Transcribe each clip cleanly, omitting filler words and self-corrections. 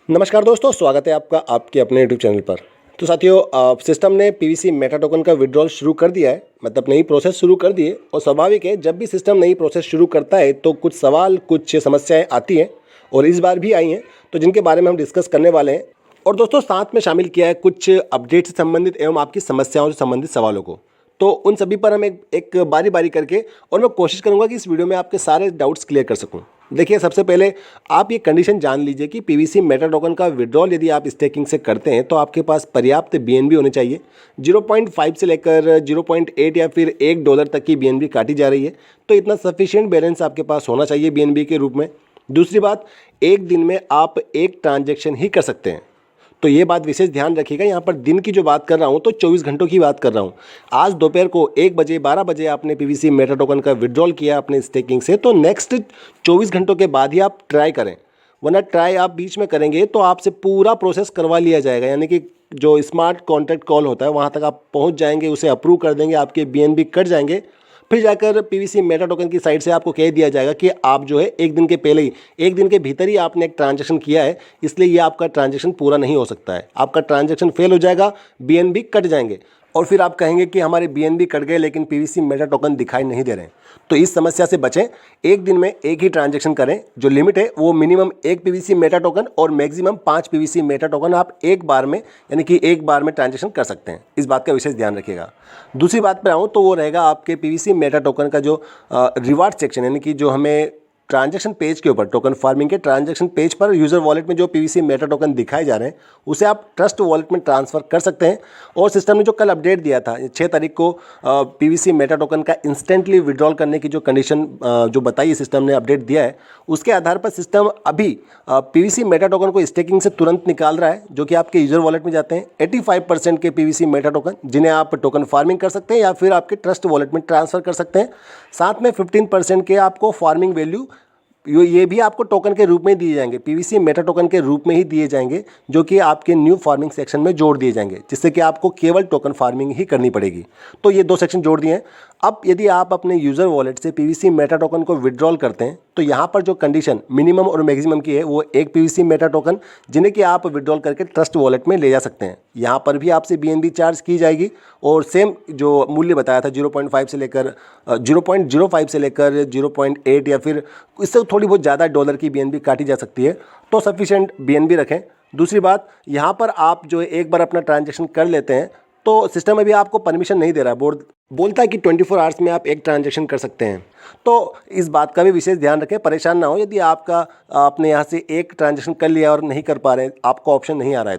नमस्कार दोस्तों, स्वागत है आपका आपके अपने यूट्यूब चैनल पर। तो साथियों, सिस्टम ने पीवीसी मेटा टोकन का विड्रॉल शुरू कर दिया है, मतलब नई प्रोसेस शुरू कर दी है। और स्वाभाविक है, जब भी सिस्टम नई प्रोसेस शुरू करता है तो कुछ सवाल, कुछ समस्याएं आती हैं और इस बार भी आई हैं, तो जिनके बारे में हम डिस्कस करने वाले हैं। और दोस्तों, साथ में शामिल किया है कुछ अपडेट से संबंधित एवं आपकी समस्याओं से संबंधित सवालों को। तो उन सभी पर हम एक बारी बारी करके, और मैं कोशिश करूंगा कि इस वीडियो में आपके सारे डाउट्स क्लियर कर सकूं। देखिए, सबसे पहले आप ये कंडीशन जान लीजिए कि पीवीसी मेटा टोकन का विड्रॉल यदि आप स्टेकिंग से करते हैं तो आपके पास पर्याप्त बीएनबी होने चाहिए। 0.5 से लेकर 0.8 या फिर $1 तक की बीएनबी काटी जा रही है, तो इतना सफिशिएंट बैलेंस आपके पास होना चाहिए बीएनबी के रूप में। दूसरी बात, एक दिन में आप एक ट्रांजैक्शन ही कर सकते हैं, तो ये बात विशेष ध्यान रखिएगा। यहाँ पर दिन की जो बात कर रहा हूँ तो 24 घंटों की बात कर रहा हूँ। आज दोपहर को 1 बजे 12 बजे आपने पीवीसी मेटा टोकन का विड्रॉल किया अपने स्टेकिंग से, तो नेक्स्ट 24 घंटों के बाद ही आप ट्राई करें, वरना ट्राई आप बीच में करेंगे तो आपसे पूरा प्रोसेस करवा लिया जाएगा। यानी कि जो स्मार्ट कॉन्ट्रैक्ट कॉल होता है वहाँ तक आप पहुँच जाएंगे, उसे अप्रूव कर देंगे, आपके बीएनबी कट जाएंगे। फिर जाकर पीवीसी मेटा टोकन की साइड से आपको कह दिया जाएगा कि आप जो है एक दिन के पहले ही, एक दिन के भीतर ही आपने एक ट्रांजैक्शन किया है, इसलिए ये आपका ट्रांजैक्शन पूरा नहीं हो सकता है, आपका ट्रांजैक्शन फेल हो जाएगा, बीएनबी कट जाएंगे। और फिर आप कहेंगे कि हमारे बीएनबी कट गए लेकिन पीवीसी मेटा टोकन दिखाई नहीं दे रहे हैं। तो इस समस्या से बचें, एक दिन में एक ही ट्रांजैक्शन करें। जो लिमिट है वो मिनिमम 1 पीवीसी मेटा टोकन और मैक्सिमम 5 पीवीसी मेटा टोकन आप एक बार में, यानी कि एक बार में ट्रांजैक्शन कर सकते हैं। इस बात का विशेष ध्यान रखिएगा। दूसरी बात पर आऊँ तो वो रहेगा आपके पीवीसी मेटा टोकन का जो रिवार्ड सेक्शन, यानी कि जो हमें ट्रांजैक्शन पेज के ऊपर, टोकन फार्मिंग के ट्रांजैक्शन पेज पर यूज़र वॉलेट में जो पीवीसी मेटा टोकन दिखाए जा रहे हैं उसे आप ट्रस्ट वॉलेट में ट्रांसफ़र कर सकते हैं। और सिस्टम ने जो कल अपडेट दिया था 6 तारीख को, पीवीसी मेटा टोकन का इंस्टेंटली विड्रॉल करने की जो कंडीशन जो बताई सिस्टम ने अपडेट दिया है, उसके आधार पर सिस्टम अभी पीवीसी मेटा टोकन को स्टेकिंग से तुरंत निकाल रहा है, जो कि आपके यूज़र वॉलेट में जाते हैं। 85% के पीवीसी मेटा टोकन जिन्हें आप टोकन फार्मिंग कर सकते हैं या फिर आपके ट्रस्ट वॉलेट में ट्रांसफ़र कर सकते हैं। साथ में 15% के आपको फार्मिंग वैल्यू ये भी आपको टोकन के रूप में दिए जाएंगे, पीवीसी मेटा टोकन के रूप में ही दिए जाएंगे, जो कि आपके न्यू फार्मिंग सेक्शन में जोड़ दिए जाएंगे, जिससे कि आपको केवल टोकन फार्मिंग ही करनी पड़ेगी। तो ये 2 सेक्शन जोड़ दिए हैं। अब यदि आप अपने यूज़र वॉलेट से पीवीसी मेटा टोकन को विड्रॉल करते हैं तो यहाँ पर जो कंडीशन मिनिमम और मैक्सिमम की है वो 1 पीवीसी मेटा टोकन, जिन्हें कि आप विड्रॉल करके ट्रस्ट वॉलेट में ले जा सकते हैं। यहाँ पर भी आपसे बीएनबी चार्ज की जाएगी और सेम जो मूल्य बताया था 0.5 से लेकर 0.05 से लेकर 0.8 या फिर इससे थोड़ी बहुत ज़्यादा $1 की बीएनबी काटी जा सकती है, तो सफिशिएंट बीएनबी रखें। दूसरी बात, यहाँ पर आप जो एक बार अपना ट्रांजैक्शन कर लेते हैं तो सिस्टम अभी आपको परमिशन नहीं दे रहा है, बोलता है कि 24 आवर्स में आप एक ट्रांजैक्शन कर सकते हैं। तो इस बात का भी विशेष ध्यान रखें, परेशान ना हो यदि आपने यहाँ से एक ट्रांजैक्शन कर लिया और नहीं कर पा रहे, आपको ऑप्शन नहीं आ रहा है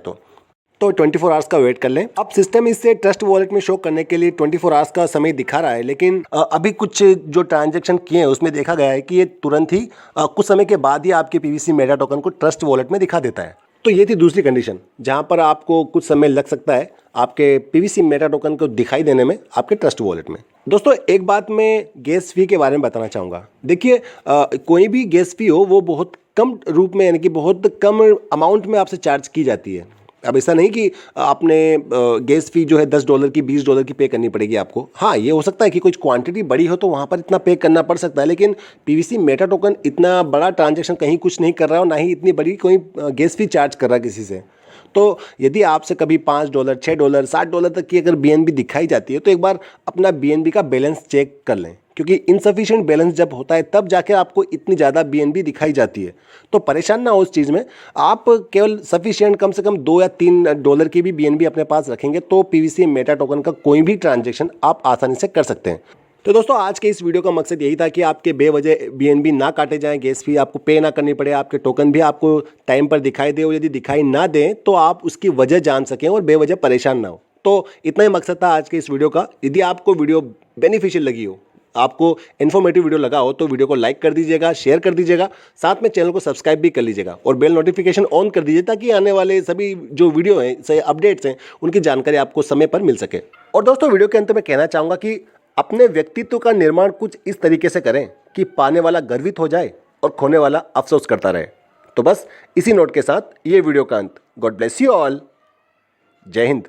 तो 24 आवर्स का वेट कर लें। अब सिस्टम इससे ट्रस्ट वॉलेट में शो करने के लिए 24 आवर्स का समय दिखा रहा है, लेकिन अभी कुछ जो ट्रांजैक्शन किए हैं उसमें देखा गया है कि ये तुरंत ही कुछ समय के बाद ही आपके पीवीसी मेटा टोकन को ट्रस्ट वॉलेट में दिखा देता है। तो ये थी दूसरी कंडीशन, जहां पर आपको कुछ समय लग सकता है आपके पीवीसी मेटा टोकन को दिखाई देने में आपके ट्रस्ट वॉलेट में। दोस्तों, एक बात मैं गैस फी के बारे में बताना चाहूँगा। देखिए, कोई भी गैस फी हो वो बहुत कम रूप में, यानी कि बहुत कम अमाउंट में आपसे चार्ज की जाती है। अब ऐसा नहीं कि आपने गैस फी जो है $10 की $20 की पे करनी पड़ेगी आपको। हाँ, ये हो सकता है कि कुछ क्वांटिटी बड़ी हो तो वहाँ पर इतना पे करना पड़ सकता है, लेकिन पीवीसी मेटा टोकन इतना बड़ा ट्रांजैक्शन कहीं कुछ नहीं कर रहा है और ना ही इतनी बड़ी कोई गैस फी चार्ज कर रहा है किसी से। तो यदि आपसे कभी $5, $6, $60 तक की अगर बीएनबी दिखाई जाती है तो एक बार अपना बीएनबी का बैलेंस चेक कर लें, क्योंकि इनसफिशिएंट बैलेंस जब होता है तब जाके आपको इतनी ज़्यादा बीएनबी दिखाई जाती है। तो परेशान ना हो उस चीज़ में, आप केवल सफिशिएंट कम से कम $2 या $3 की भी बीएनबी अपने पास रखेंगे तो पीवीसी मेटा टोकन का कोई भी ट्रांजैक्शन आप आसानी से कर सकते हैं। तो दोस्तों, आज के इस वीडियो का मकसद यही था कि आपके बेवजह बीएनबी ना काटे जाएं, गैस फी आपको पे ना करनी पड़े, आपके टोकन भी आपको टाइम पर दिखाई दे, और यदि दिखाई ना दें तो आप उसकी वजह जान सकें और बेवजह परेशान ना हो। तो इतना ही मकसद था आज के इस वीडियो का। यदि आपको वीडियो बेनिफिशियल लगी हो, आपको इन्फॉर्मेटिव वीडियो लगा हो, तो वीडियो को लाइक कर दीजिएगा, शेयर कर दीजिएगा, साथ में चैनल को सब्सक्राइब भी कर लीजिएगा और बेल नोटिफिकेशन ऑन कर दीजिए, ताकि आने वाले सभी जो वीडियो हैं, सही अपडेट्स हैं, उनकी जानकारी आपको समय पर मिल सके। और दोस्तों, वीडियो के अंत में कहना चाहूँगा कि अपने व्यक्तित्व का निर्माण कुछ इस तरीके से करें कि पाने वाला गर्वित हो जाए और खोने वाला अफसोस करता रहे। तो बस इसी नोट के साथ ये वीडियो का अंत। God bless you all. जय हिंद।